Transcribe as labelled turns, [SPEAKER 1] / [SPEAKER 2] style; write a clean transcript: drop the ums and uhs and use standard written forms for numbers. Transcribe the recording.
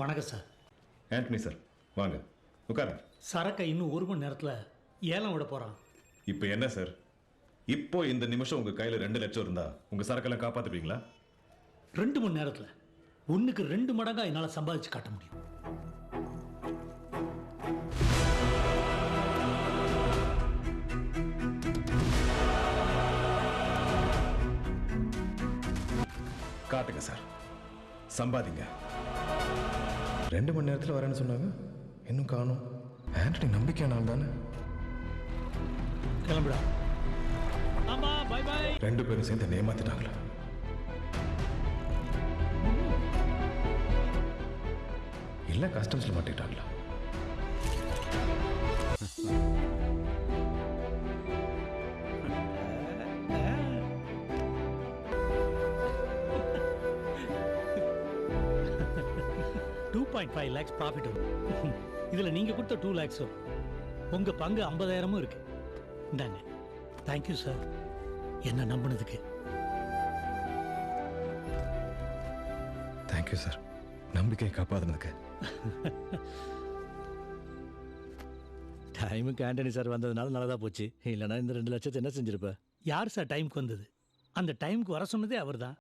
[SPEAKER 1] வணக்கம் sir.
[SPEAKER 2] Antony sir வாங்க உட்காருங்க.
[SPEAKER 1] சரக்கை இன்னும் 1 மணி நேரத்தில் ஏலம் விட போகிறான்.
[SPEAKER 2] இப்போ என்ன சார், இப்போ இந்த நிமிஷம் உங்க கையில் 2 லட்சம் இருந்தா உங்க சரக்கெல்லாம் காப்பாத்துவீங்களா?
[SPEAKER 1] 2 மணி நேரத்தில் 1க்கு 2 மடங்கா என்னால் சம்பாதிச்சு காட்ட முடியும்.
[SPEAKER 2] காட்டுங்க சார், சம்பாதிங்க.
[SPEAKER 3] 2 மணி நேரத்தில் வரேன்னு சொன்னாங்க, இன்னும் காணும். ஆண்டனி நம்பிக்கையான தானே.
[SPEAKER 1] கிளம்புடா. ஆமா, பை பை.
[SPEAKER 3] 2 பேரும் சேர்ந்து ஏமாத்திட்டாங்களா? இல்ல கஸ்டம்ஸ்ல மாட்டிட்டாங்களா?
[SPEAKER 1] $2.5 lakhs ப்ராஃபிட் வரும். இதில் நீங்கள் கொடுத்த 2 lakhஸும் உங்கள் பங்கு 50,000 இருக்கு. இந்தாங்க. தேங்க்யூ சார், என்ன நம்பினதுக்கு.
[SPEAKER 3] தேங்க்யூ சார், நம்பிக்கையை காப்பாத்தினதுக்கு.
[SPEAKER 4] டைமுக்கு ஆண்டனி சார் வந்ததுனால நல்லதா போச்சு. இல்லைனா இந்த 2 லட்சத்தை என்ன செஞ்சிருப்ப?
[SPEAKER 1] யார் சார் டைமுக்கு வந்தது? அந்த டைமுக்கு வர சொன்னதே அவர் தான்.